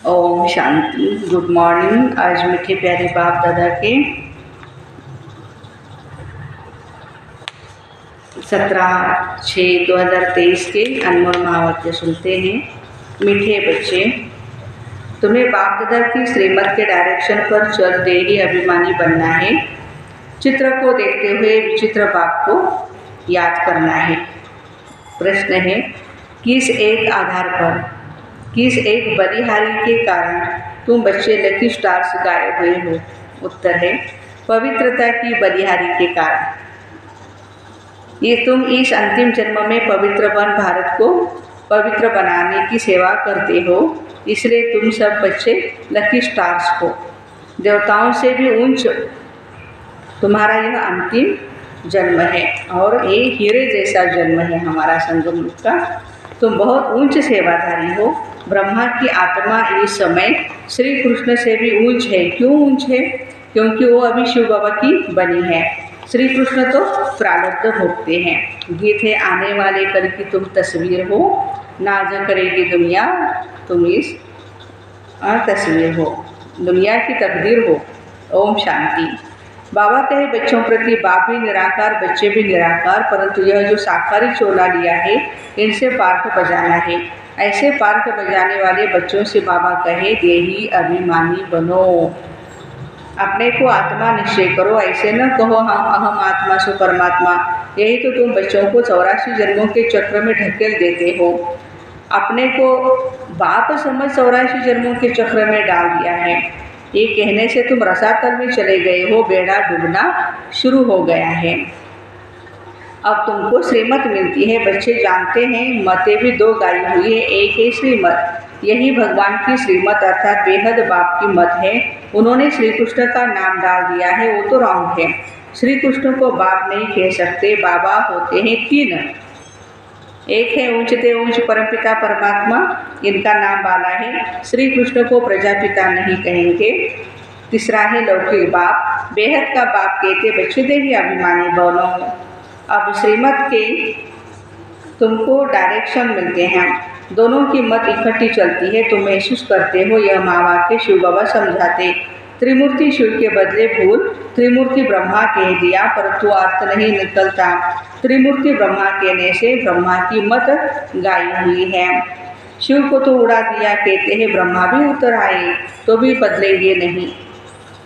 Om Shanti. Good morning. आज मीठे प्यारे बाप दादा के 17/6/2023 के अनमोल महावाक्य सुनते हैं। मीठे बच्चे, तुम्हें बाप दादा की श्रीमत के डायरेक्शन पर चलते ही अभिमानी बनना है। चित्र को देखते हुए विचित्र बाप को याद करना है। प्रश्न है, किस एक आधार पर, किस एक बलिहारी के कारण तुम बच्चे लकी स्टार्स गाए हुए हो? उत्तर है, पवित्रता की बलिहारी के कारण। ये तुम इस अंतिम जन्म में पवित्र बन भारत को पवित्र बनाने की सेवा करते हो, इसलिए तुम सब बच्चे लकी स्टार्स हो। देवताओं से भी ऊंच तुम्हारा यह अंतिम जन्म है और ये हीरे जैसा जन्म है हमारा संगम युग का। तुम बहुत ऊंच सेवाधारी हो। ब्रह्मा की आत्मा इस समय श्री कृष्ण से भी ऊंच है। क्यों ऊंच है? क्योंकि वो अभी शिव बाबा की बनी है। श्री कृष्ण तो प्रारब्ध भोगते हैं। गीत है, आने वाले कल की तुम तस्वीर हो, नाज करेगी दुनिया तुम इस तस्वीर हो, दुनिया की तकदीर हो। ओम शांति। बाबा कहे, बच्चों प्रति बाप भी निराकार, बच्चे भी निराकार, परंतु यह जो साकारी चोला लिया है इनसे पार्ट बजाना है। ऐसे पार्ट बजाने वाले बच्चों से बाबा कहे, देही अभिमानी बनो, अपने को आत्मा निश्चय करो। ऐसे न कहो हम अहम आत्मा सो परमात्मा। यही तो तुम बच्चों को 84 जन्मों के चक्र में ढकेल देते हो। अपने को बाप समझ 84 जन्मों के चक्र में डाल दिया है। ये कहने से तुम रसातल में चले गए हो, बेड़ा डूबना शुरू हो गया है। अब तुमको श्रीमत मिलती है। बच्चे जानते हैं मतें भी दो गाई हुई है, एक है श्रीमत। यही भगवान की श्रीमत अर्थात बेहद बाप की मत है। उन्होंने श्री कृष्ण का नाम डाल दिया है, वो तो रॉन्ग है। श्री कृष्ण को बाप नहीं कह सकते। बाबा होते हैं तीन। एक है ऊंचते ऊंच परमपिता परमात्मा, इनका नाम बाला है। श्री कृष्ण को प्रजापिता नहीं कहेंगे। तीसरा है लौकिक बाप, बेहद का बाप कहते बच्चे देही अभिमानी बनो। अब श्रीमत के तुमको डायरेक्शन मिलते हैं, दोनों की मत इकट्ठी चलती है। तुम महसूस करते हो यह महावाक्य शिव बाबा समझाते। त्रिमूर्ति शिव के बदले भूल त्रिमूर्ति ब्रह्मा कह दिया, परंतु अर्थ नहीं निकलता। त्रिमूर्ति ब्रह्मा कहने से ब्रह्मा की मत गाई हुई है। शिव को तो उड़ा दिया कहते हैं, ब्रह्मा भी उतर आए तो भी बदलेंगे नहीं।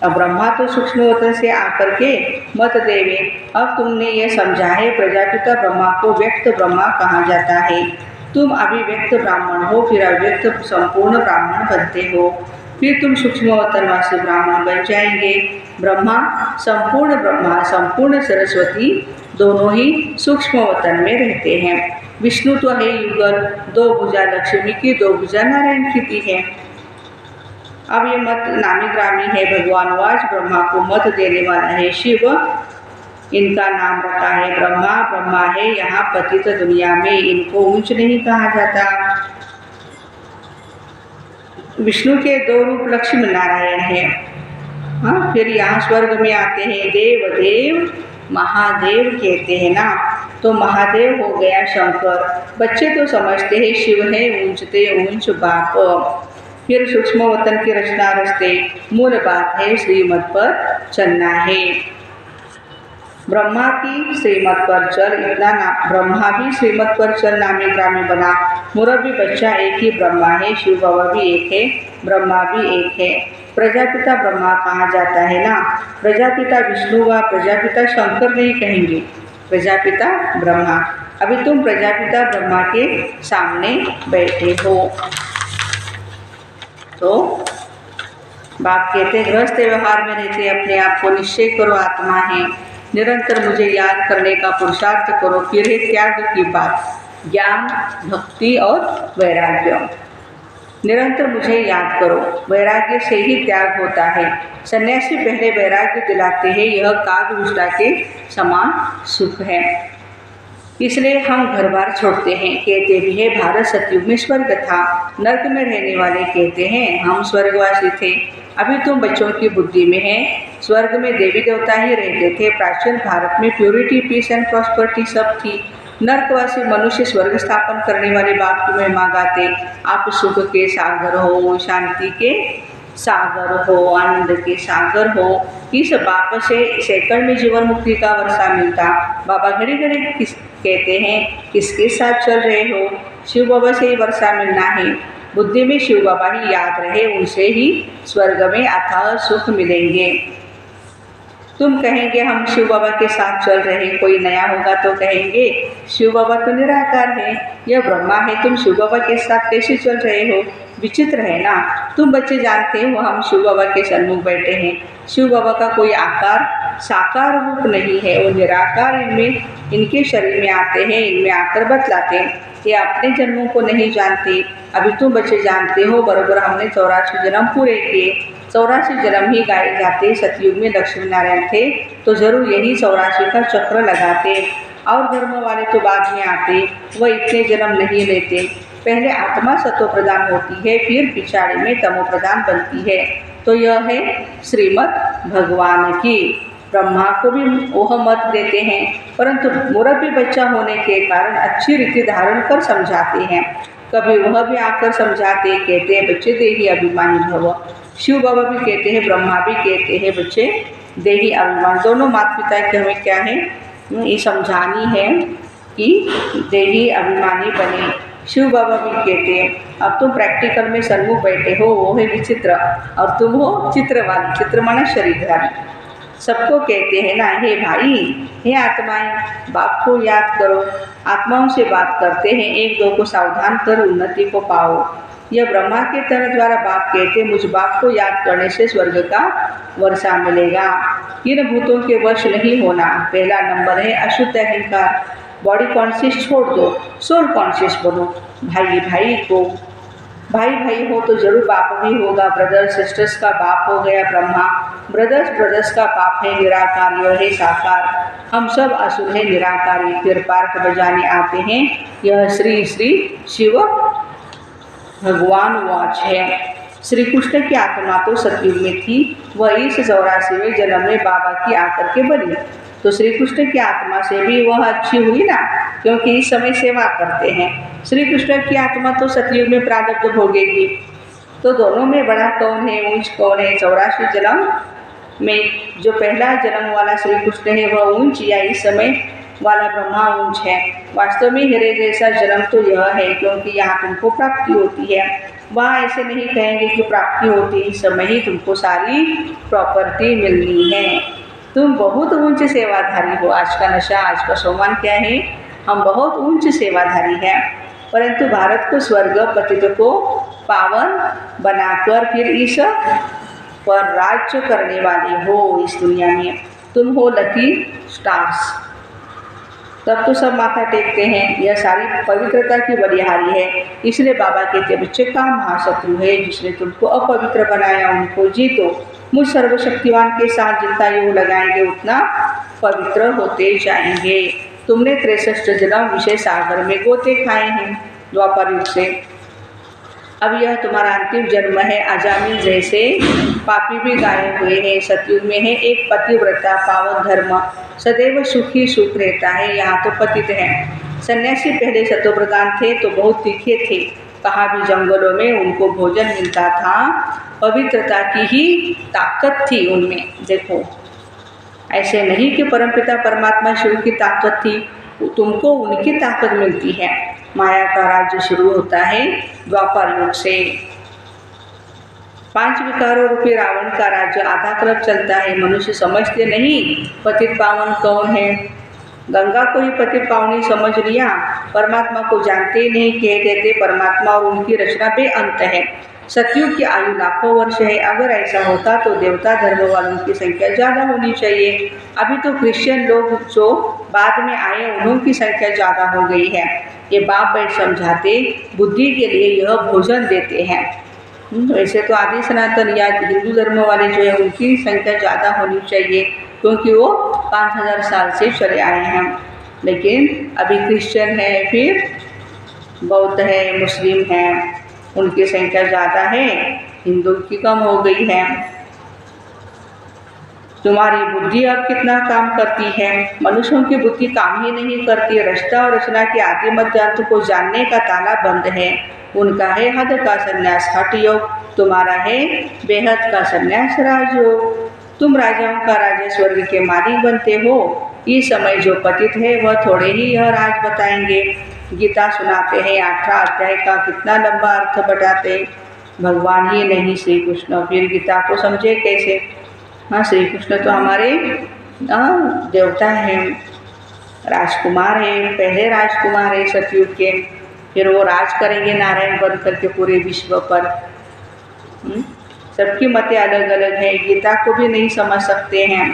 अब ब्रह्मा तो सूक्ष्म वतन से आकर के मत देवे। अब तुमने ये समझा है प्रजापिता ब्रह्मा को व्यक्त ब्रह्मा कहा जाता है। तुम अभिव्यक्त ब्राह्मण हो, फिर अव्यक्त संपूर्ण ब्राह्मण बनते हो, फिर तुम सूक्ष्म वतनवासी ब्राह्मण बन जाएंगे। ब्रह्मा संपूर्ण सरस्वती दोनों ही सूक्ष्म वतन में रहते हैं। विष्णु तो है युगल, दो भुजा लक्ष्मी की, दो भुजा नारायण की भी है। अब ये मत नामी ग्रामी है। भगवान वाज ब्रह्मा को मत देने वाला है शिव, इनका नाम रखा है ब्रह्मा। ब्रह्मा है यहाँ पतित दुनिया में, इनको ऊंच नहीं कहा जाता। विष्णु के दो रूप लक्ष्मी नारायण है। हाँ, फिर यहाँ स्वर्ग में आते हैं देव देव महादेव कहते हैं ना, तो महादेव हो गया शंकर। बच्चे तो समझते हैं शिव है ऊंचते ऊंच बाप। फिर सूक्ष्म वतन की रचना रचते। मूल बात है श्रीमत पर चलना है। ब्रह्मा की श्रीमत पर चल, इतना ना ब्रह्मा भी श्रीमत पर चल नामी ग्रामी बना। मुरब्बी बच्चा एक ही ब्रह्मा है, शिव बाबा भी एक है, ब्रह्मा भी एक है। प्रजापिता ब्रह्मा कहा जाता है ना, प्रजापिता विष्णु व प्रजापिता शंकर नहीं कहेंगे, प्रजापिता ब्रह्मा। अभी तुम प्रजापिता ब्रह्मा के सामने बैठे हो। तो बाप कहते गृहस्थ व्यवहार में रहते अपने आप को निश्चय करो आत्मा है, निरंतर मुझे याद करने का पुरुषार्थ करो। फिर है त्याग की बात, ज्ञान भक्ति और वैराग्य। निरंतर मुझे याद करो, वैराग्य से ही त्याग होता है। सन्यासी पहले वैराग्य दिलाते हैं, यह कागविष्टा के समान सुख है। इसलिए हम घर बार छोड़ते हैं। कहते भी है भारत सतयुग में स्वर्ग था, नर्क में रहने वाले कहते हैं हम स्वर्गवासी थे। अभी तुम बच्चों की बुद्धि में है, स्वर्ग में देवी देवता ही रहते थे। प्राचीन भारत में प्योरिटी पीस एंड प्रॉस्पेरिटी सब थी। नरकवासी मनुष्य स्वर्ग स्थापन करने वाले बाप की महिमा गाते। आप सुख के सागर हो, शांति के सागर हो, आनंद के सागर हो। इस बाप से सेकंड में जीवन मुक्ति का वर्षा मिलता। बाबा घड़ी घड़ी कहते हैं किसके साथ चल रहे हो? शिव बाबा से ही वर्षा मिलना है। बुद्धि में शिव बाबा ही याद रहे, उनसे ही स्वर्ग में अथाह सुख मिलेंगे। तुम कहेंगे हम शिव बाबा के साथ चल रहे, कोई नया होगा तो कहेंगे शिव बाबा तो निराकार है, यह ब्रह्मा है, तुम शिव बाबा के साथ कैसे चल रहे हो? विचित्र है ना। तुम बच्चे जानते हो हम शिव बाबा के सन्मुख बैठे हैं। शिव बाबा का कोई आकार साकार रूप नहीं है, वो निराकार इनके शरीर में आते हैं, इनमें आकर बतलाते हैं। ये अपने जन्मों को नहीं जानते। अभी तुम बच्चे जानते हो बराबर हमने 84 जन्म पूरे किए। 84 जन्म ही गाए जाते। सतयुग में लक्ष्मी नारायण थे तो जरूर यही 84 का चक्र लगाते। और धर्म वाले तो बाद में आते, वह इतने जन्म नहीं लेते। पहले आत्मा सतो प्रधान होती है, फिर पिछाड़ी में तमो प्रधान बनती है। तो यह है श्रीमद् भगवान की। ब्रह्मा को भी वह मत देते हैं, परंतु मुरब्बी बच्चा होने के कारण अच्छी रीति धारण कर समझाते हैं। कभी वह भी आकर समझाते, कहते हैं बच्चे देही अभिमानी भव। शिव बाबा भी कहते हैं, ब्रह्मा भी कहते हैं बच्चे देही अभिमान। दोनों माता पिता की हमें क्या है ये समझानी है कि देही अभिमानी बने। शिव बाबा भी कहते हैं अब तुम प्रैक्टिकल में सन्मुख बैठे हो, वो है विचित्र, और तुम हो चित्र वाली। चित्र माना शरीरधारी। सबको कहते हैं ना, हे भाई, हे आत्माएं, बाप को याद करो। आत्माओं से बात करते हैं, एक दो को सावधान कर उन्नति को पाओ। यह ब्रह्मा के तन द्वारा बाप कहते, मुझ बाप को याद करने से स्वर्ग का वर्षा मिलेगा। इन भूतों के वश नहीं होना। पहला नंबर है अशुद्ध अहंकार। बॉडी कॉन्शियस छोड़ दो, सोल कॉन्शियस बनो। भाई भाई को भाई भाई हो तो जरूर बाप भी होगा। ब्रदर्स सिस्टर्स का बाप हो गया ब्रह्मा, ब्रदर्स का बाप है निराकार, यह है साकार। हम सब असुर है निराकारी। फिर पार्क बजाने आते हैं, यह श्री श्री शिव भगवान वाच है। श्री कृष्ण की आत्मा तो सतयुग में थी, वह इस 84वें जन्म में बाबा की आकर के बनी। तो श्री कृष्ण की आत्मा से भी वह अच्छी हुई ना, क्योंकि इस समय सेवा करते हैं। श्री कृष्ण की आत्मा तो सतयुग में प्रारब्ध भोगेगी। तो दोनों में बड़ा कौन है, ऊंच कौन है? 84 जन्म में जो पहला जन्म वाला श्री कृष्ण है वह ऊंच, या इस समय वाला ब्रह्मा ऊंच है? वास्तव में हिरे जैसा जन्म तो यह है, क्योंकि यहाँ तुमको प्राप्ति होती है। वहाँ ऐसे नहीं कहेंगे कि प्राप्ति होती, इस समय ही तुमको सारी प्रॉपर्टी मिलनी है। तुम बहुत ऊंच सेवाधारी हो। आज का नशा, आज का सम्मान क्या है? हम बहुत ऊंच सेवाधारी हैं, परंतु भारत को स्वर्ग, पतित को पावन बनाकर फिर इस पर राज्य करने वाले हो इस दुनिया में। तुम हो लकी स्टार्स। तब तो सब माथा टेकते हैं। यह सारी पवित्रता की बलिहारी है। इसलिए बाबा कहते बच्चे का महाशत्रु है जिसने तुमको अपवित्र बनाया, उनको जीतो। मुझ सर्वशक्तिवान के साथ जितना योग लगाएंगे उतना पवित्र होते जाएंगे। तुमने 63 जन्म विषय सागर में गोते खाए हैं द्वापर युग से। अब यह तुम्हारा अंतिम जन्म है। अजामिल जैसे पापी भी गाये हुए हैं। सतयुग में है एक पतिव्रता पावन धर्म, सदैव सुखी सुख रहता है। यहाँ तो पतित है। सन्यासी पहले सतोप्रधान थे तो बहुत तीखे थे। कहाँ भी जंगलों में उनको भोजन मिलता था। पवित्रता की ही ताकत थी उनमें। देखो, ऐसे नहीं कि परमपिता परमात्मा शिव की ताकत थी, तुमको उनकी ताकत मिलती है। माया का राज्य शुरू होता है द्वापर युग से। 5 विकारों रूपी रावण का राज्य आधा तरफ चलता है। मनुष्य समझते नहीं पतित पावन कौन है। गंगा को ही पतित पावनी समझ लिया, परमात्मा को जानते ही नहीं। कह देते परमात्मा और उनकी रचना बेअंत है। सतयुग की आयु लाखों वर्ष है। अगर ऐसा होता तो देवता धर्म वालों की संख्या ज़्यादा होनी चाहिए। अभी तो क्रिश्चियन लोग जो बाद में आए उन्हों की संख्या ज़्यादा हो गई है। ये बाप बैठ समझाते, बुद्धि के लिए यह भोजन देते हैं। वैसे तो आदि सनातन या हिंदू धर्म वाले जो है उनकी संख्या ज़्यादा होनी चाहिए, क्योंकि वो 5000 साल से चले आए हैं। लेकिन अभी क्रिश्चियन है, फिर बौद्ध है, मुस्लिम हैं, उनकी संख्या ज़्यादा है, हिंदू की कम हो गई है। तुम्हारी बुद्धि अब कितना काम करती है? मनुष्यों की बुद्धि काम ही नहीं करती। रचना और रचना के आदि मध्य अंत को जानने का ताला बंद है। उनका है हद का संन्यास हठ योग, तुम्हारा है बेहद का संन्यास राजयोग। तुम राजाओं का राजा स्वर्ग के मालिक बनते हो। इस समय जो पतित है वह थोड़े ही यह राज बताएंगे। गीता सुनाते हैं, 18 अध्याय का कितना लंबा अर्थ बताते। भगवान ही नहीं श्री कृष्ण, फिर गीता को समझे कैसे? हाँ, श्री कृष्ण तो हमारे देवता हैं, राजकुमार है, पहले राजकुमार है सतयुग के। फिर वो राज करेंगे नारायण बन करके पूरे विश्व पर। सबकी मतें अलग अलग है, गीता को भी नहीं समझ सकते हैं।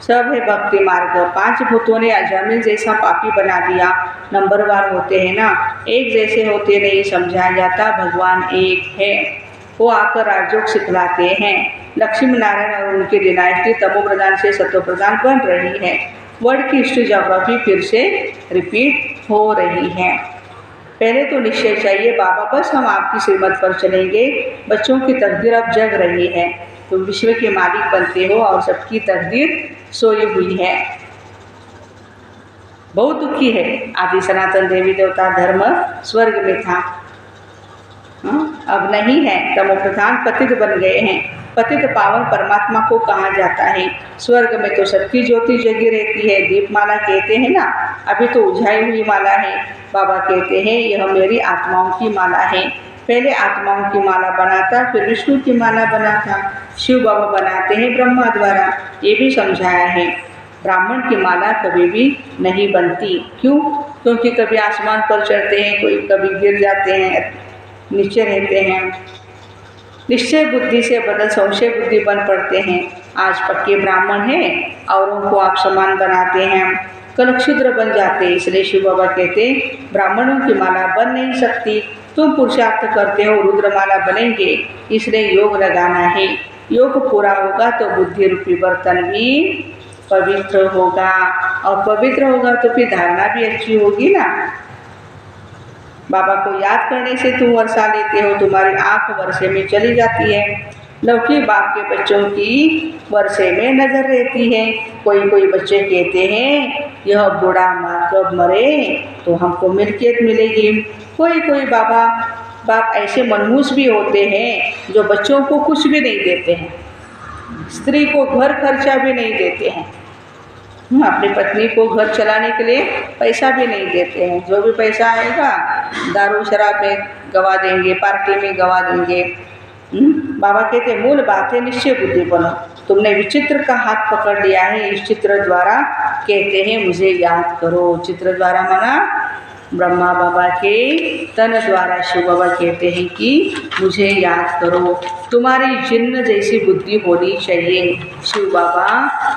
सब है भक्ति मार्ग। 5 भूतों ने अजामिल जैसा पापी बना दिया। नंबरवार होते हैं ना, एक जैसे होते नहीं समझाया जाता। भगवान एक है, वो आकर राजयोग सिखलाते हैं। लक्ष्मी नारायण और उनकी डिनाइस्टी तमो प्रधान से सत्व प्रधान बन रही है। वर्ल्ड की हिस्ट्री ज्योग्राफी फिर से रिपीट हो रही है। पहले तो निश्चय चाहिए, बाबा बस हम आपकी श्रीमत पर चलेंगे। बच्चों की तकदीर अब जग रही है, तुम विश्व के मालिक बनते हो और सबकी तकदीर सोई हुई है। बहुत दुखी है। आदि सनातन देवी देवता धर्म स्वर्ग में था, अब नहीं है। तमो प्रधान पतित बन गए हैं। पतित पावन परमात्मा को कहा जाता है। स्वर्ग में तो सबकी ज्योति जगी रहती है। दीपमाला कहते हैं ना, अभी तो उझाई हुई माला है। बाबा कहते हैं यह मेरी आत्माओं की माला है। पहले आत्माओं की माला बनाता, फिर विष्णु की माला बनाता। शिव बाबा बनाते हैं ब्रह्मा द्वारा, ये भी समझाया है। ब्राह्मण की माला कभी भी नहीं बनती। क्यों? क्योंकि कभी आसमान पर चढ़ते हैं, कोई कभी गिर जाते हैं, नीचे रहते हैं। निश्चय बुद्धि से बदल संशय बुद्धि बन पड़ते हैं। आज पक्के ब्राह्मण हैं, औरों को आप समान बनाते हैं, कल क्षुद्र बन जाते। इसलिए शिव बाबा कहते ब्राह्मणों की माला बन नहीं सकती। तुम पुरुषार्थ करते हो, रुद्रमाला बनेंगे, इसलिए योग लगाना है। योग पूरा होगा तो बुद्धि रूपी बर्तन भी पवित्र होगा, और पवित्र होगा तो फिर धारणा भी अच्छी होगी ना। बाबा को याद करने से तुम वर्षा लेते हो, तुम्हारी आंख वर्षे में चली जाती है। लौकिक बाप के बच्चों की वर्षे में नजर रहती है। कोई कोई बच्चे कहते हैं यह बूढ़ा माँ कब मरे तो हमको मिल्कियत मिलेगी। कोई कोई बाप ऐसे मनहूस भी होते हैं जो बच्चों को कुछ भी नहीं देते हैं, स्त्री को घर खर्चा भी नहीं देते हैं, अपनी पत्नी को घर चलाने के लिए पैसा भी नहीं देते हैं। जो भी पैसा आएगा दारू शराब में गवा देंगे, पार्टी में गवा देंगे। बाबा कहते मूल बात है निश्चय बुद्धि बनो। तुमने विचित्र का हाथ पकड़ लिया है। इस चित्र द्वारा कहते हैं मुझे याद करो। चित्र द्वारा माना ब्रह्मा बाबा के तन द्वारा शिव बाबा कहते हैं कि मुझे याद करो। तुम्हारी जिन्न जैसी बुद्धि होनी चाहिए। शिव बाबा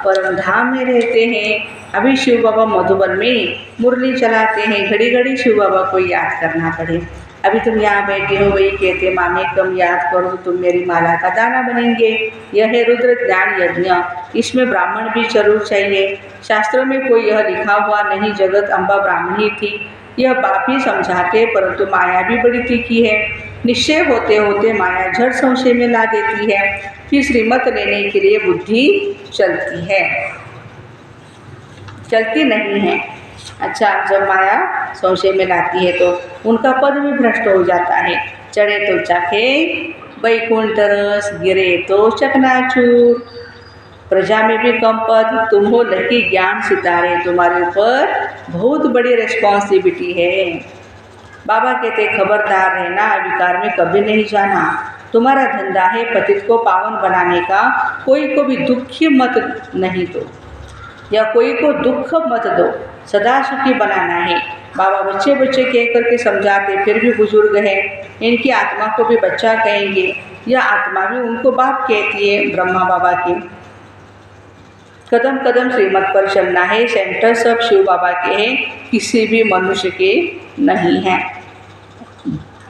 परम धाम में रहते हैं। अभी शिव बाबा मधुबन में मुरली चलाते हैं। घड़ी घड़ी शिव बाबा को याद करना पड़े। अभी तुम यहाँ बैठे हो, वही कहते मामे कम याद करो, तुम मेरी माला का दाना बनेंगे। यह है रुद्र ज्ञान यज्ञ। इसमें ब्राह्मण भी जरूर चाहिए। शास्त्रों में कोई यह लिखा हुआ नहीं जगत अम्बा ब्राह्मणी थी, यह बाप ही समझाते, परंतु माया भी बड़ी तीखी है। निश्चय होते होते माया झट संशय में ला देती है। फिर श्रीमत लेने के लिए बुद्धि चलती है, चलती नहीं है। अच्छा, जब माया संशय में लाती है तो उनका पद भी भ्रष्ट हो जाता है। चढ़े तो चाखे वैकुंठ रस, गिरे तो चकनाचूर। प्रजा में भी कम पद, तुम हो लकी ज्ञान सितारे, तुम्हारे ऊपर बहुत बड़ी रिस्पॉन्सिबिलिटी है। बाबा कहते खबरदार रहना, विकार में कभी नहीं जाना। तुम्हारा धंधा है पतित को पावन बनाने का। कोई को भी दुखी मत नहीं दो, या कोई को दुख मत दो, सदा सुखी बनाना है। बाबा बच्चे बच्चे कह करके समझाते, फिर भी बुजुर्ग है, इनकी आत्मा को भी बच्चा कहेंगे। यह आत्मा भी उनको बाप कहती है। ब्रह्मा बाबा की कदम कदम श्रीमत पर चलना है। सेंटर सब शिव बाबा के हैं, किसी भी मनुष्य के नहीं हैं।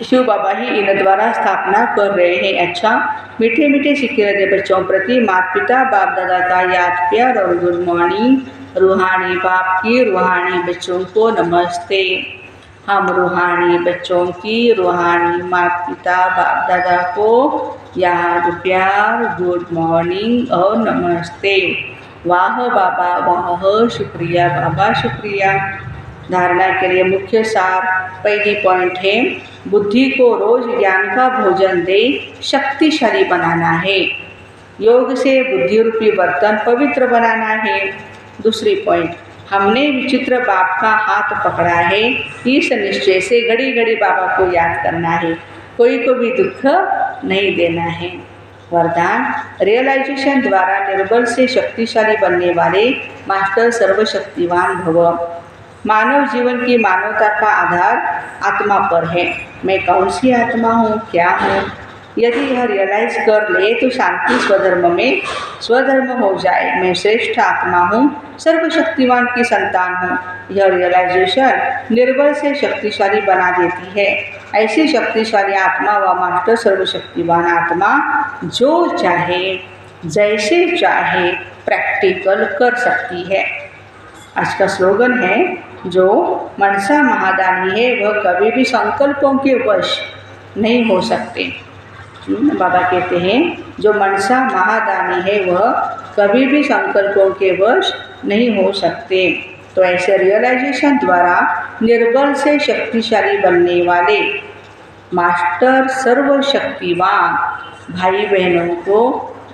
शिव बाबा ही इन द्वारा स्थापना कर रहे हैं। अच्छा, मीठे मीठे सिक्के रहते बच्चों प्रति माता पिता बाप दादा का याद प्यार और गुड मॉर्निंग। रूहानी बाप की रूहानी बच्चों को नमस्ते। हम रूहानी बच्चों की रूहानी माता पिता बाप दादा को याद प्यार गुड मॉर्निंग और नमस्ते। वाह बाबा वाह, शुक्रिया बाबा शुक्रिया। धारणा के लिए मुख्य सार, पहली पॉइंट है बुद्धि को रोज ज्ञान का भोजन दे, शक्तिशाली बनाना है। योग से बुद्धि रूपी बर्तन पवित्र बनाना है। दूसरी पॉइंट, हमने विचित्र बाप का हाथ पकड़ा है, इस निश्चय से घड़ी घड़ी बाबा को याद करना है, कोई को भी दुख नहीं देना है। वरदान, रियलाइजेशन द्वारा निर्बल से शक्तिशाली बनने वाले मास्टर सर्वशक्तिवान भव। मानव जीवन की मानवता का आधार आत्मा पर है। मैं कौन सी आत्मा हूँ, क्या हूँ? यदि यह रियलाइज कर ले तो शांति स्वधर्म में स्वधर्म हो जाए। मैं श्रेष्ठ आत्मा हूँ, सर्वशक्तिवान की संतान हूँ। यह रियलाइजेशन निर्बल से शक्तिशाली बना देती है। ऐसी शक्तिशाली आत्मा व मास्टर सर्वशक्तिवान आत्मा जो चाहे जैसे चाहे प्रैक्टिकल कर सकती है। आज का स्लोगन है, जो मनसा महादानी है वह कभी भी संकल्पों के वश नहीं हो सकते। बाबा कहते हैं जो मनसा महादानी है वह कभी भी संकल्पों के वश नहीं हो सकते। तो ऐसे रियलाइजेशन द्वारा निर्बल से शक्तिशाली बनने वाले मास्टर सर्वशक्तिवान भाई बहनों को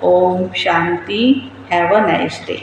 Om Shanti. Have a nice day.